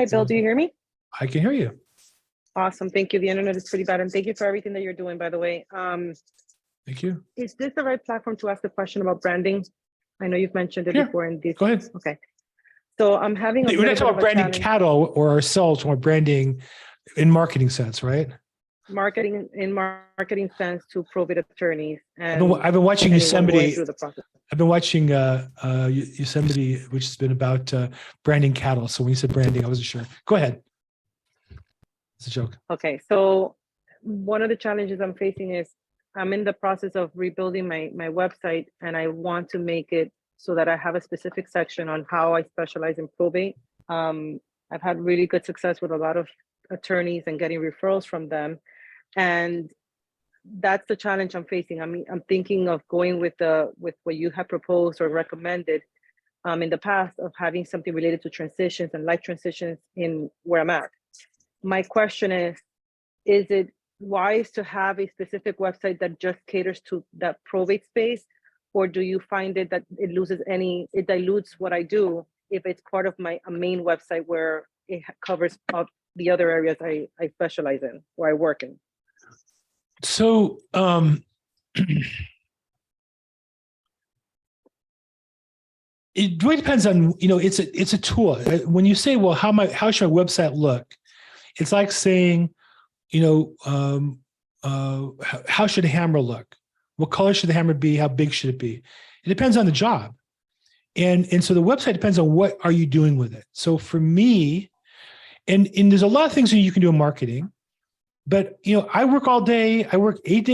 Hi, Bill. Do you hear me? I can hear you. Awesome. Thank you. The internet is pretty bad. And thank you for everything that you're doing, by the way. Thank you. Is this the right platform to ask the question about branding? I know you've mentioned it Yeah, before in this. go ahead. Okay. So I'm having a We're not little talking bit of about a branding challenge. cattle or ourselves, or branding in marketing sense, right? Marketing in marketing sense to probate attorneys. And I've been watching anyone going Yosemite. through the process. I've been watching Yosemite, which has been about branding cattle. So when you said branding, I wasn't sure. Go ahead. It's a joke. Okay. So one of the challenges I'm facing is I'm in the process of rebuilding my website, and I want to make it so that I have a specific section on how I specialize in probate. I've had really good success with a lot of attorneys and getting referrals from them. And that's the challenge I'm facing. I mean, I'm thinking of going with what you have proposed or recommended in the past, of having something related to transitions and life transitions in where I'm at. My question is it wise to have a specific website that just caters to that probate space? Or do you find it that it dilutes what I do if it's part of a main website where it covers up the other areas I specialize in or I work in? So it really depends on, it's a tool. When you say, well, how should my website look? It's like saying, how should a hammer look? What color should the hammer be? How big should it be? It depends on the job. And so the website depends on what are you doing with it. So for me, and there's a lot of things that you can do in marketing, but I work all day. I work 8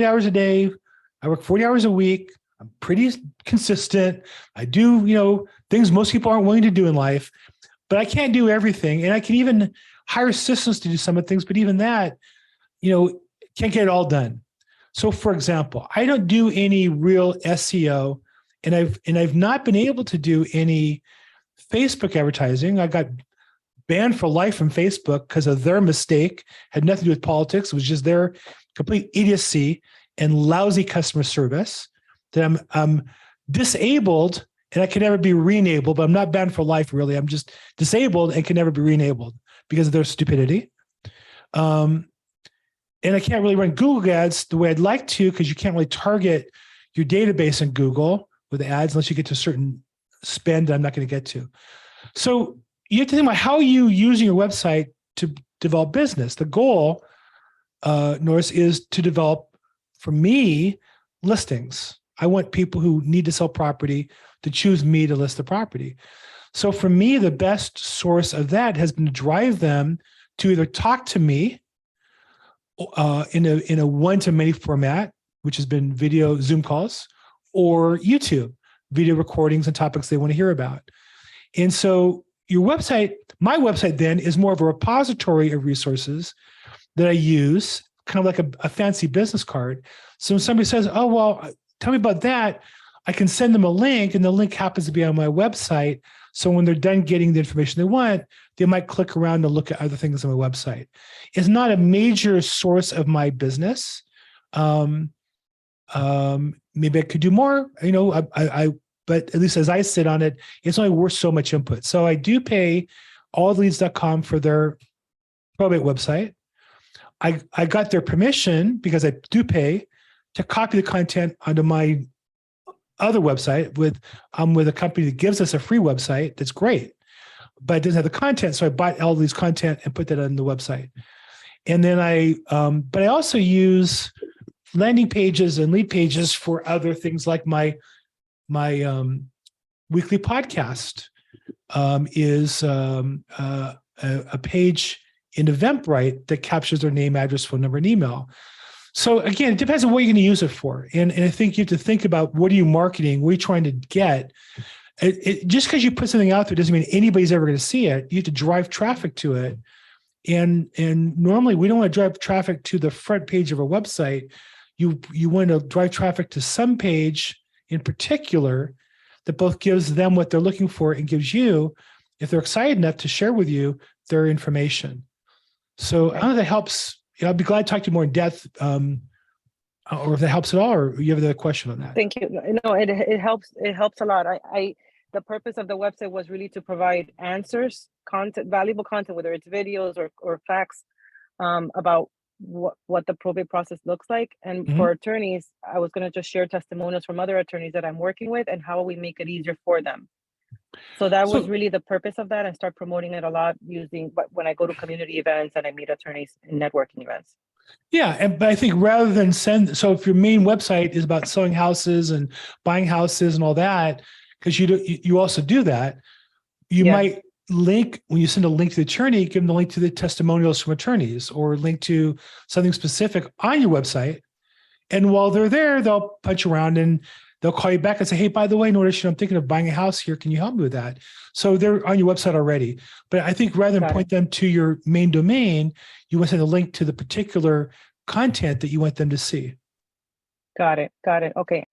hours a day. I work 40 hours a week. I'm pretty consistent. I do, things most people aren't willing to do in life, but I can't do everything. And I can even hire assistants to do some of the things, but even that, can't get it all done. So for example, I don't do any real SEO, and I've not been able to do any Facebook advertising. I got banned for life from Facebook because of their mistake. Had nothing to do with politics. It was just their complete idiocy and lousy customer service. That I'm disabled and I can never be re-enabled, but I'm not banned for life, really. I'm just disabled and can never be re-enabled because of their stupidity. And I can't really run Google ads the way I'd like to, because you can't really target your database in Google with ads unless you get to a certain spend that I'm not going to get to. So you have to think about how you using your website to develop business. The goal, Norris, is to develop, for me, listings. I want people who need to sell property to choose me to list the property. So for me, the best source of that has been to drive them to either talk to me in a one-to-many format, which has been video Zoom calls, or YouTube, video recordings and topics they want to hear about. And so your website, my website then, is more of a repository of resources that I use, kind of like a fancy business card. So when somebody says, oh, well, tell me about that, I can send them a link, and the link happens to be on my website. So when they're done getting the information they want, they might click around to look at other things on my website. It's not a major source of my business. Maybe I could do more, but at least as I sit on it, it's only worth so much input. So I do pay allleads.com for their probate website. I got their permission, because I do pay, to copy the content onto my other website with a company that gives us a free website that's great, but it doesn't have the content. So I bought all these content and put that on the website. And then but I also use landing pages and lead pages for other things, like my weekly podcast is a page in Eventbrite that captures their name, address, phone number, and email. So again, it depends on what you're going to use it for. And I think you have to think about, what are you marketing? What are you trying to get? Just because you put something out there doesn't mean anybody's ever going to see it. You have to drive traffic to it. And normally we don't want to drive traffic to the front page of a website. You want to drive traffic to some page in particular that both gives them what they're looking for and gives you, if they're excited enough to share with you, their information. So I don't know if that helps. I'd be glad to talk to you more in depth, or if that helps at all, or you have another question on that. Thank you. No, it helps. It helps a lot. The purpose of the website was really to provide answers content, valuable content, whether it's videos or facts, about what the probate process looks like. And Mhm. for attorneys, I was going to just share testimonials from other attorneys that I'm working with and how we make it easier for them. So that was So really the purpose of that, and start promoting it a lot but when I go to community events and I meet attorneys in networking events. yeah, but I think rather than so if your main website is about selling houses and buying houses and all that, because you also do that, you Yes, might link when you send a link to the attorney, give them the link to the testimonials from attorneys or link to something specific on your website. And while they're there, they'll punch around and they'll call you back and say, hey, by the way, notice I'm thinking of buying a house here. Can you help me with that? So they're on your website already. But I think rather than got it. point them to your main domain, you want to send a link to the particular content that you want them to see. Got it. Okay.